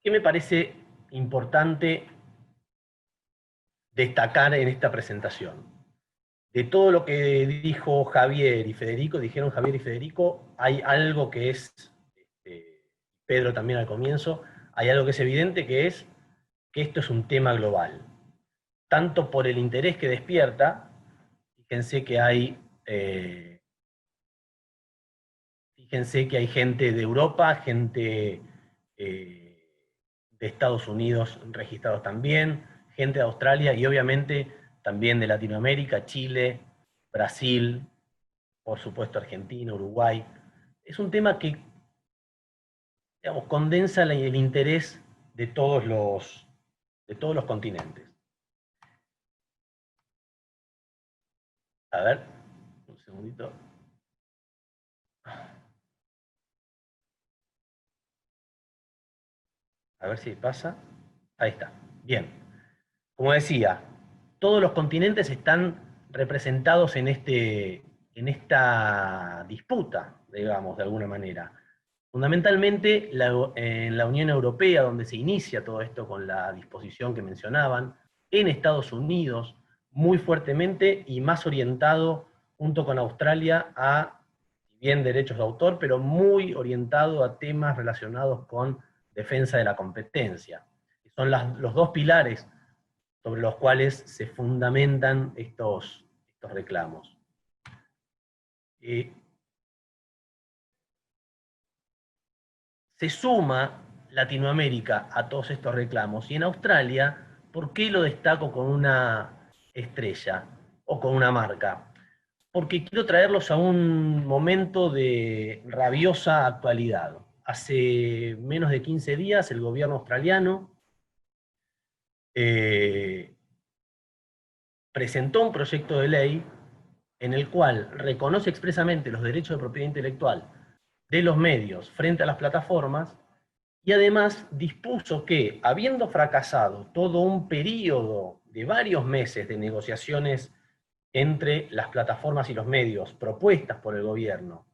¿Qué me parece importante destacar en esta presentación? De todo lo que dijo Javier y Federico, dijeron Javier y Federico, hay algo que es, Pedro también al comienzo, hay algo que es evidente, que es que esto es un tema global. Tanto por el interés que despierta, fíjense que hay, gente de Europa, gente de Estados Unidos registrados también, gente de Australia y obviamente también de Latinoamérica, Chile, Brasil, por supuesto Argentina, Uruguay. Es un tema que, digamos, condensa el interés de todos los continentes. A ver, un segundito. A ver si pasa. Ahí está. Bien. Como decía, todos los continentes están representados en esta disputa, digamos, de alguna manera. Fundamentalmente en la Unión Europea, donde se inicia todo esto con la disposición que mencionaban, en Estados Unidos, muy fuertemente y más orientado, junto con Australia, a, si bien derechos de autor, pero muy orientado a temas relacionados con defensa de la competencia. Son los dos pilares sobre los cuales se fundamentan estos reclamos. Se suma Latinoamérica a todos estos reclamos, y en Australia, ¿por qué lo destaco con una estrella o con una marca? Porque quiero traerlos a un momento de rabiosa actualidad. Hace menos de 15 días el gobierno australiano presentó un proyecto de ley en el cual reconoce expresamente los derechos de propiedad intelectual de los medios frente a las plataformas, y además dispuso que, habiendo fracasado todo un periodo de varios meses de negociaciones entre las plataformas y los medios propuestas por el gobierno,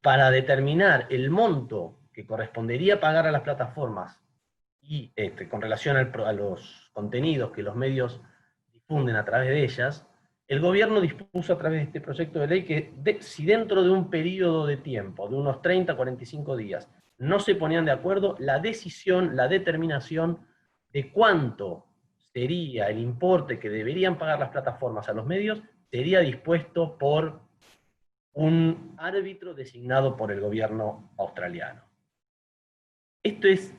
para determinar el monto que correspondería pagar a las plataformas y con relación a los contenidos que los medios difunden a través de ellas, el gobierno dispuso a través de este proyecto de ley que si dentro de un periodo de tiempo, de unos 30 a 45 días, no se ponían de acuerdo, la decisión, la determinación de cuánto sería el importe que deberían pagar las plataformas a los medios, sería dispuesto por un árbitro designado por el gobierno australiano. Esto es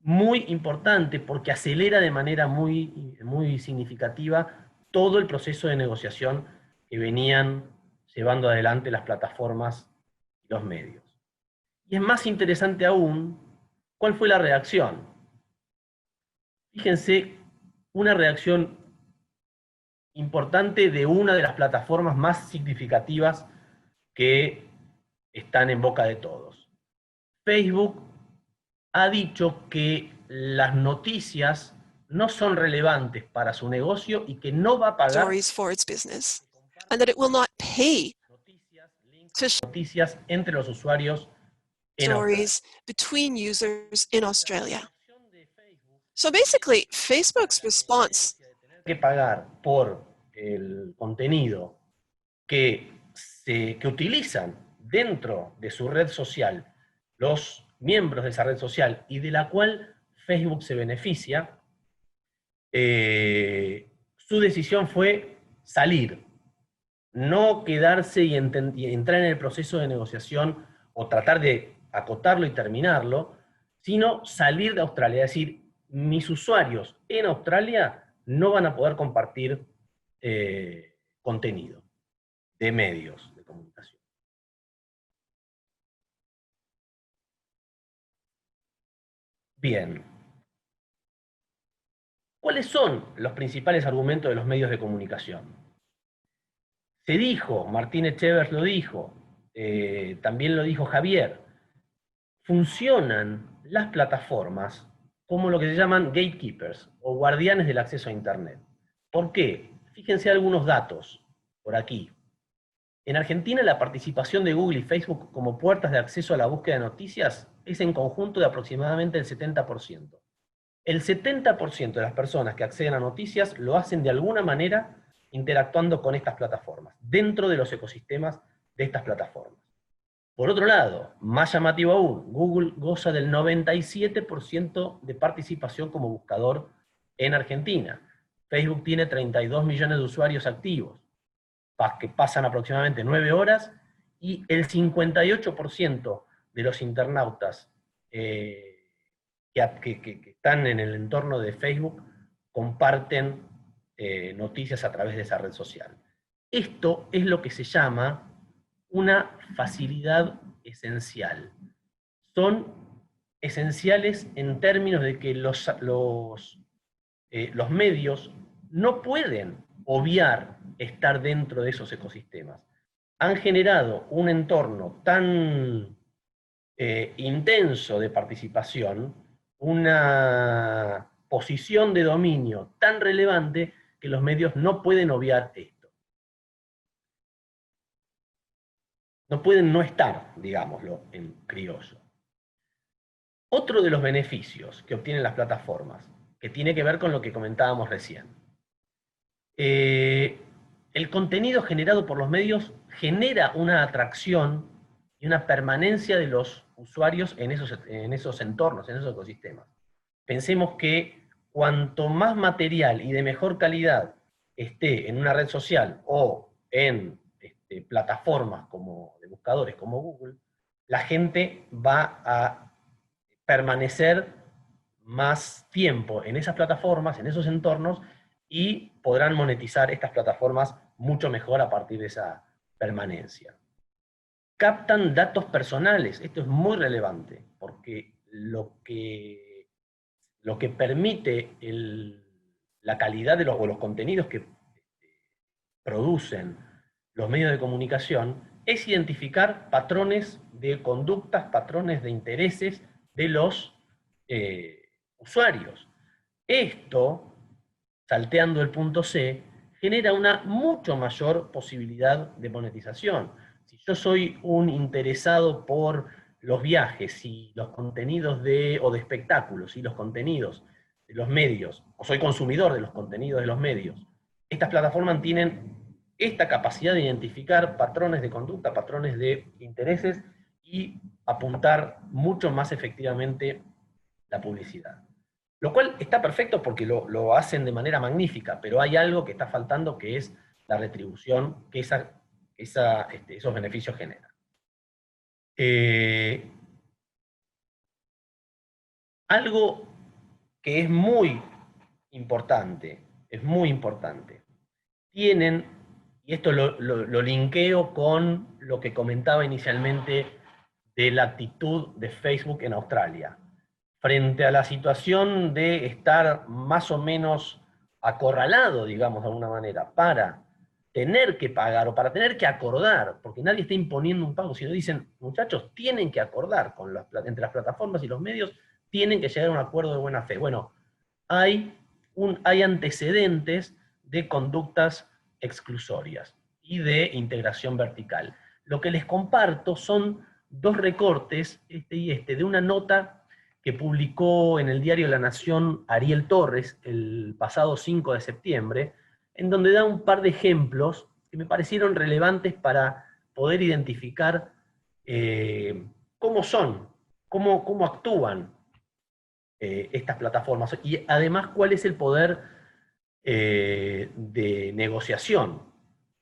muy importante porque acelera de manera muy significativa todo el proceso de negociación que venían llevando adelante las plataformas y los medios. Y es más interesante aún, ¿cuál fue la reacción? Fíjense, una reacción importante de una de las plataformas más significativas que están en boca de todos. Facebook ha dicho que las noticias no son relevantes para su negocio y que no va a pagar stories for its business, and that it will not pay noticias entre los usuarios en stories between users in Australia. So basically, Facebook's response que pagar por el contenido que utilizan dentro de su red social los miembros de esa red social y de la cual Facebook se beneficia, su decisión fue salir, no quedarse y entrar en el proceso de negociación o tratar de acotarlo y terminarlo, sino salir de Australia. Es decir, mis usuarios en Australia no van a poder compartir contenido de medios de comunicación. Bien. ¿Cuáles son los principales argumentos de los medios de comunicación? Se dijo, Martínez Chevers lo dijo, también lo dijo Javier, funcionan las plataformas como lo que se llaman gatekeepers o guardianes del acceso a Internet. ¿Por qué? Fíjense algunos datos por aquí. En Argentina la participación de Google y Facebook como puertas de acceso a la búsqueda de noticias es en conjunto de aproximadamente el 70%. El 70% de las personas que acceden a noticias lo hacen de alguna manera interactuando con estas plataformas, dentro de los ecosistemas de estas plataformas. Por otro lado, más llamativo aún, Google goza del 97% de participación como buscador en Argentina. Facebook tiene 32 millones de usuarios activos, que pasan aproximadamente 9 horas, y el 58% de los internautas que están en el entorno de Facebook comparten noticias a través de esa red social. Esto es lo que se llama una facilidad esencial. Son esenciales en términos de que los medios no pueden obviar estar dentro de esos ecosistemas. Han generado un entorno tan intenso de participación, una posición de dominio tan relevante, que los medios no pueden obviar esto. No pueden no estar, digámoslo, en criollo. Otro de los beneficios que obtienen las plataformas, que tiene que ver con lo que comentábamos recién. El contenido generado por los medios genera una atracción y una permanencia de los usuarios en esos entornos, en esos ecosistemas. Pensemos que cuanto más material y de mejor calidad esté en una red social o en plataformas de buscadores como Google, la gente va a permanecer más tiempo en esas plataformas, en esos entornos, y podrán monetizar estas plataformas mucho mejor a partir de esa permanencia. Captan datos personales, esto es muy relevante, porque lo que permite la calidad de los contenidos que producen los medios de comunicación es identificar patrones de conductas, patrones de intereses de los usuarios. Esto, salteando el punto C, genera una mucho mayor posibilidad de monetización. Si yo soy un interesado por los viajes y los contenidos de espectáculos y los contenidos de los medios, o soy consumidor de los contenidos de los medios, estas plataformas tienen esta capacidad de identificar patrones de conducta, patrones de intereses, y apuntar mucho más efectivamente la publicidad. Lo cual está perfecto porque lo hacen de manera magnífica, pero hay algo que está faltando, que es la retribución que esos beneficios generan. Algo que es muy importante, tienen, y esto lo linkeo con lo que comentaba inicialmente de la actitud de Facebook en Australia. Frente a la situación de estar más o menos acorralado, digamos de alguna manera, para tener que pagar o para tener que acordar, porque nadie está imponiendo un pago, sino dicen, muchachos, tienen que acordar entre las plataformas y los medios, tienen que llegar a un acuerdo de buena fe. Bueno, hay antecedentes de conductas exclusorias y de integración vertical. Lo que les comparto son dos recortes, de una nota que publicó en el diario La Nación Ariel Torres el pasado 5 de septiembre, en donde da un par de ejemplos que me parecieron relevantes para poder identificar cómo actúan estas plataformas, y además cuál es el poder de negociación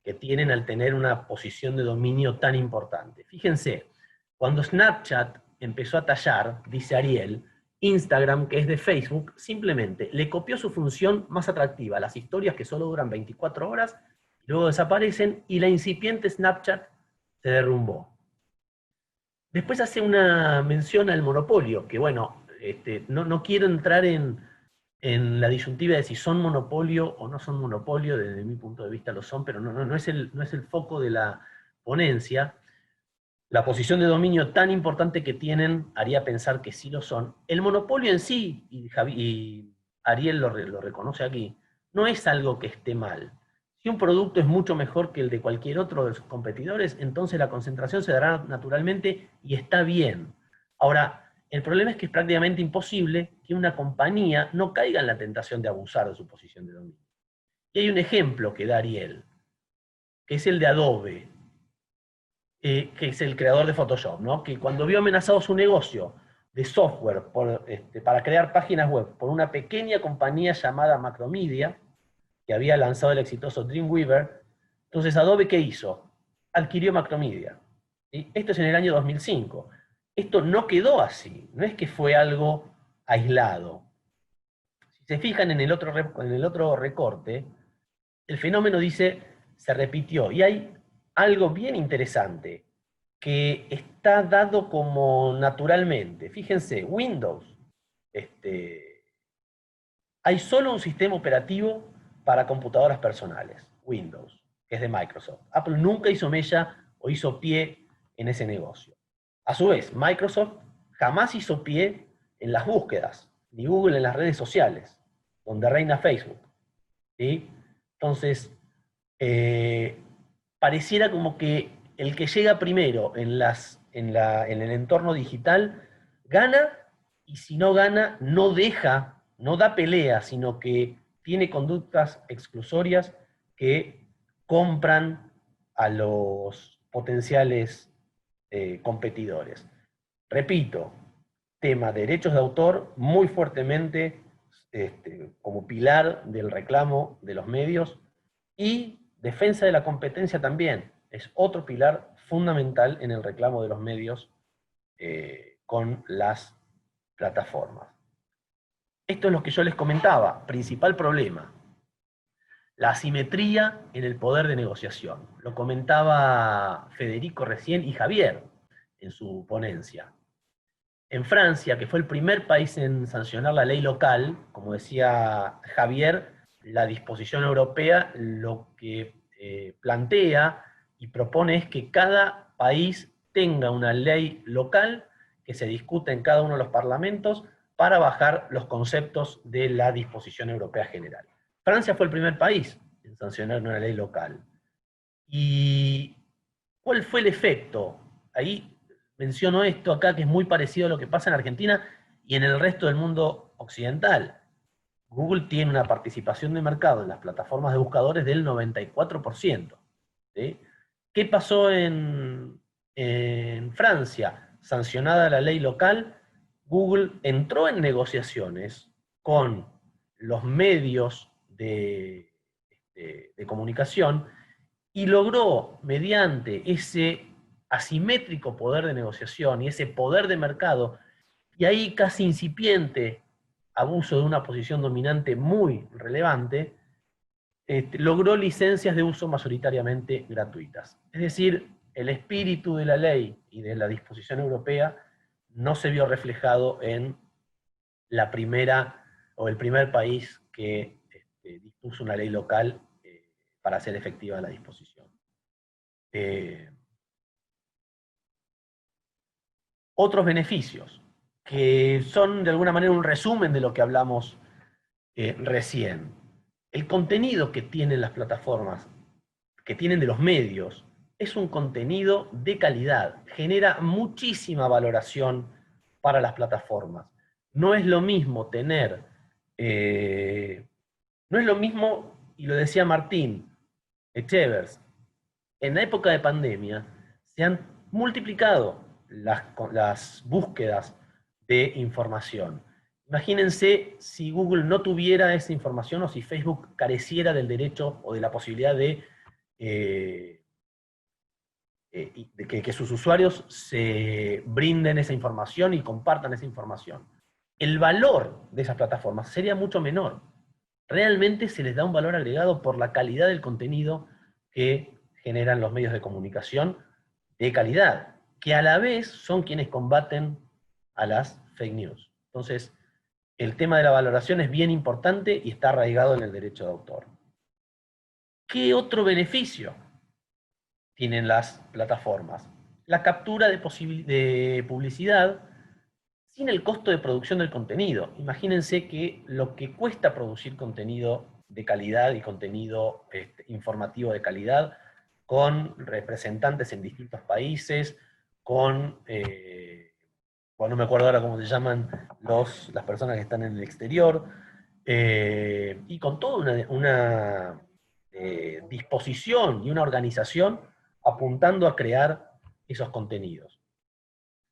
que tienen al tener una posición de dominio tan importante. Fíjense, cuando Snapchat empezó a tallar, dice Ariel, Instagram, que es de Facebook, simplemente le copió su función más atractiva, las historias que solo duran 24 horas, y luego desaparecen, y la incipiente Snapchat se derrumbó. Después hace una mención al monopolio, que bueno, no quiero entrar en la disyuntiva de si son monopolio o no son monopolio. Desde mi punto de vista lo son, pero no es el foco de la ponencia. La posición de dominio tan importante que tienen haría pensar que sí lo son. El monopolio en sí, y Ariel lo reconoce aquí, no es algo que esté mal, Si un producto es mucho mejor que el de cualquier otro de sus competidores, entonces la concentración se dará naturalmente y está bien. Ahora, el problema es que es prácticamente imposible que una compañía no caiga en la tentación de abusar de su posición de dominio. Y hay un ejemplo que da Ariel, que es el de Adobe, que es el creador de Photoshop, ¿no? Que cuando vio amenazado su negocio de software para crear páginas web por una pequeña compañía llamada Macromedia, que había lanzado el exitoso Dreamweaver, entonces Adobe, ¿qué hizo? Adquirió Macromedia. ¿Sí? Esto es en el año 2005. Esto no quedó así, no es que fue algo aislado. Si se fijan en el otro recorte, el fenómeno dice, se repitió. Y hay algo bien interesante, que está dado como naturalmente. Fíjense, Windows, hay solo un sistema operativo para computadoras personales, Windows, que es de Microsoft. Apple nunca hizo mella o hizo pie en ese negocio. A su vez, Microsoft jamás hizo pie en las búsquedas, ni Google en las redes sociales, donde reina Facebook. ¿Sí? Entonces, eh, pareciera como que el que llega primero en el entorno digital gana, y si no gana, no deja, no da pelea, sino que tiene conductas exclusorias que compran a los potenciales competidores. Repito, tema derechos de autor muy fuertemente como pilar del reclamo de los medios, y defensa de la competencia también es otro pilar fundamental en el reclamo de los medios con las plataformas. Esto es lo que yo les comentaba, principal problema, la asimetría en el poder de negociación. Lo comentaba Federico recién y Javier en su ponencia. En Francia, que fue el primer país en sancionar la ley local, como decía Javier, la disposición europea lo que plantea y propone es que cada país tenga una ley local que se discute en cada uno de los parlamentos para bajar los conceptos de la disposición europea general. Francia fue el primer país en sancionar una ley local. ¿Y cuál fue el efecto? Ahí menciono esto acá, que es muy parecido a lo que pasa en Argentina y en el resto del mundo occidental. Google tiene una participación de mercado en las plataformas de buscadores del 94%. ¿Sí? ¿Qué pasó en Francia? Sancionada la ley local, Google entró en negociaciones con los medios de comunicación y logró, mediante ese asimétrico poder de negociación y ese poder de mercado, y ahí casi incipiente abuso de una posición dominante muy relevante, logró licencias de uso mayoritariamente gratuitas. Es decir, el espíritu de la ley y de la disposición europea no se vio reflejado en la primera o el primer país que dispuso una ley local para hacer efectiva la disposición. Otros beneficios, que son de alguna manera un resumen de lo que hablamos recién. El contenido que tienen las plataformas, que tienen de los medios, es un contenido de calidad, genera muchísima valoración para las plataformas. No es lo mismo tener, no es lo mismo, y lo decía Martín Echevers, en la época de pandemia se han multiplicado las búsquedas de información. Imagínense si Google no tuviera esa información o si Facebook careciera del derecho o de la posibilidad de que sus usuarios se brinden esa información y compartan esa información. El valor de esas plataformas sería mucho menor. Realmente se les da un valor agregado por la calidad del contenido que generan los medios de comunicación de calidad, que a la vez son quienes combaten a las fake news. Entonces, el tema de la valoración es bien importante y está arraigado en el derecho de autor. ¿Qué otro beneficio tienen las plataformas? La captura de publicidad sin el costo de producción del contenido. Imagínense que lo que cuesta producir contenido de calidad y contenido informativo de calidad, con representantes en distintos países, con, bueno, no me acuerdo ahora cómo se llaman las personas que están en el exterior, y con toda una disposición y una organización apuntando a crear esos contenidos.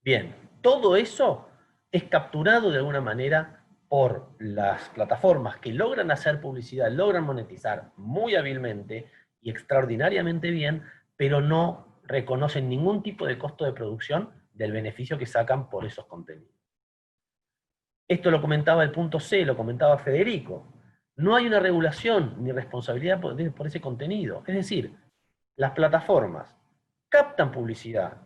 Bien, todo eso es capturado de alguna manera por las plataformas que logran hacer publicidad, logran monetizar muy hábilmente y extraordinariamente bien, pero no reconocen ningún tipo de costo de producción del beneficio que sacan por esos contenidos. Esto lo comentaba el punto C, lo comentaba Federico. No hay una regulación ni responsabilidad por ese contenido. Es decir, las plataformas captan publicidad,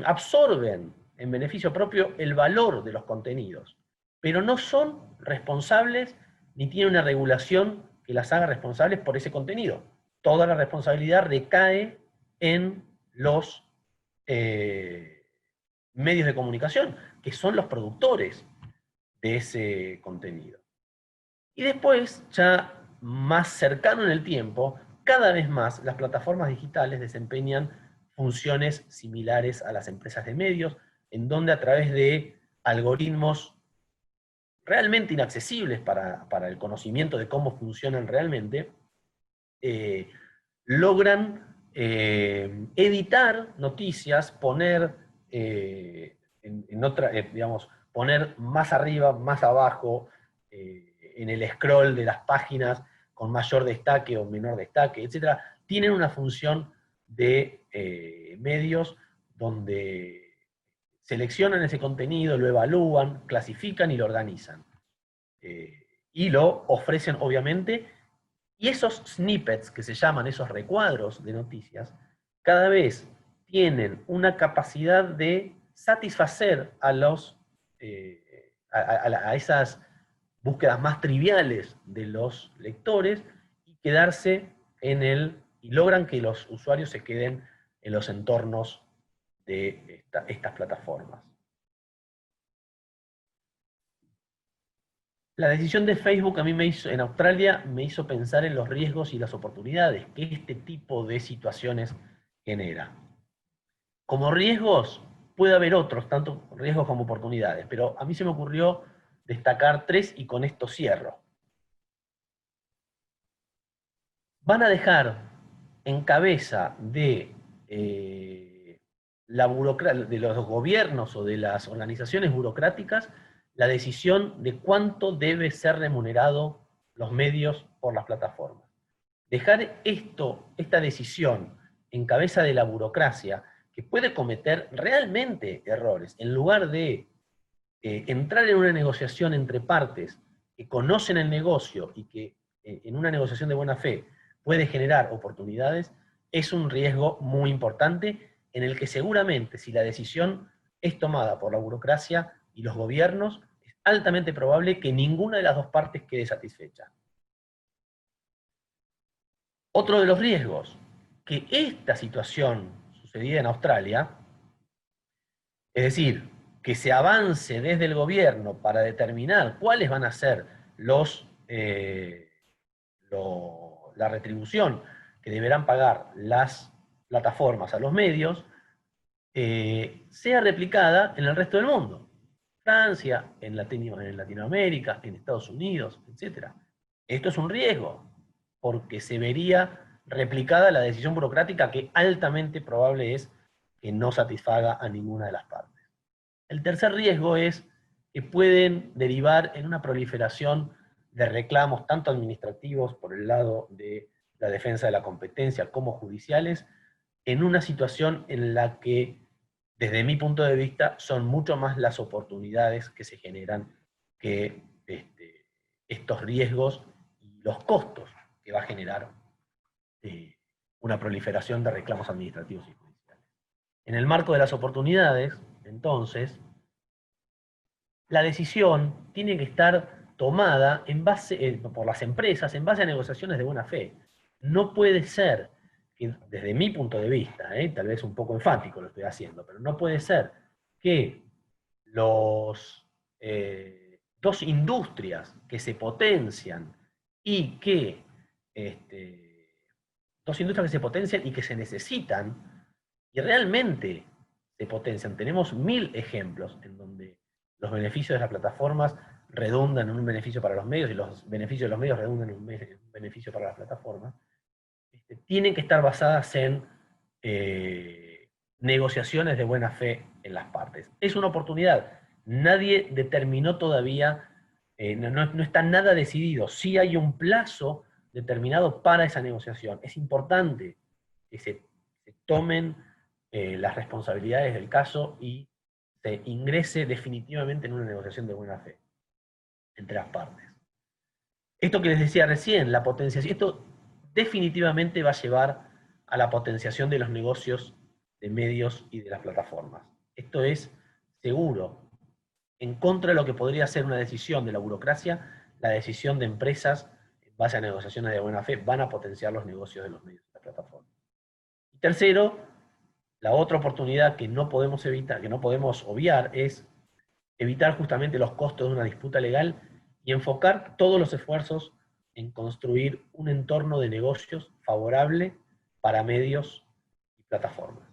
absorben en beneficio propio el valor de los contenidos, pero no son responsables ni tienen una regulación que las haga responsables por ese contenido. Toda la responsabilidad recae en los medios de comunicación, que son los productores de ese contenido. Y después, ya más cercano en el tiempo, cada vez más las plataformas digitales desempeñan funciones similares a las empresas de medios, en donde a través de algoritmos realmente inaccesibles para el conocimiento de cómo funcionan realmente, logran editar noticias, poner digamos, poner más arriba, más abajo, en el scroll de las páginas con mayor destaque o menor destaque, etc. Tienen una función de medios donde seleccionan ese contenido, lo evalúan, clasifican y lo organizan. Y lo ofrecen, obviamente, y esos snippets, que se llaman esos recuadros de noticias, cada vez tienen una capacidad de satisfacer a esas búsquedas más triviales de los lectores y quedarse y logran que los usuarios se queden en los entornos de estas plataformas. La decisión de Facebook a mí en Australia me hizo pensar en los riesgos y las oportunidades que este tipo de situaciones genera. Como riesgos, puede haber otros, tanto riesgos como oportunidades, pero a mí se me ocurrió destacar 3 y con esto cierro. Van a dejar en cabeza de los gobiernos o de las organizaciones burocráticas la decisión de cuánto debe ser remunerado los medios por las plataformas. Dejar esta decisión en cabeza de la burocracia, que puede cometer realmente errores, en lugar de entrar en una negociación entre partes que conocen el negocio y que en una negociación de buena fe puede generar oportunidades, es un riesgo muy importante en el que seguramente, si la decisión es tomada por la burocracia y los gobiernos, es altamente probable que ninguna de las dos partes quede satisfecha. Otro de los riesgos, que esta situación sucedida en Australia, es decir, que se avance desde el gobierno para determinar cuáles van a ser la retribución que deberán pagar las plataformas a los medios, sea replicada en el resto del mundo. Francia, en Latinoamérica, en Estados Unidos, etc. Esto es un riesgo, porque se vería replicada la decisión burocrática que altamente probable es que no satisfaga a ninguna de las partes. El tercer riesgo es que pueden derivar en una proliferación de reclamos, tanto administrativos por el lado de la defensa de la competencia como judiciales, en una situación en la que, desde mi punto de vista, son mucho más las oportunidades que se generan que estos riesgos y los costos que va a generar una proliferación de reclamos administrativos y judiciales. En el marco de las oportunidades, entonces, la decisión tiene que estar tomada por las empresas en base a negociaciones de buena fe. No puede ser que, desde mi punto de vista, tal vez un poco enfático lo estoy haciendo, pero no puede ser que dos industrias que se potencian y que se necesitan y realmente se potencian. Tenemos 1000 ejemplos en donde los beneficios de las plataformas redundan en un beneficio para los medios y los beneficios de los medios redundan en un beneficio para las plataformas. Tienen que estar basadas en negociaciones de buena fe en las partes. Es una oportunidad. Nadie determinó todavía, no está nada decidido. Sí hay un plazo determinado para esa negociación. Es importante que se tomen las responsabilidades del caso y se ingrese definitivamente en una negociación de buena fe entre las partes. Esto que les decía recién, la potenciación, esto definitivamente va a llevar a la potenciación de los negocios de medios y de las plataformas. Esto es seguro. En contra de lo que podría ser una decisión de la burocracia, la decisión de empresas en base a negociaciones de buena fe van a potenciar los negocios de los medios y las plataformas. Y tercero, la otra oportunidad que no podemos evitar, que no podemos obviar, es evitar justamente los costos de una disputa legal y enfocar todos los esfuerzos en construir un entorno de negocios favorable para medios y plataformas.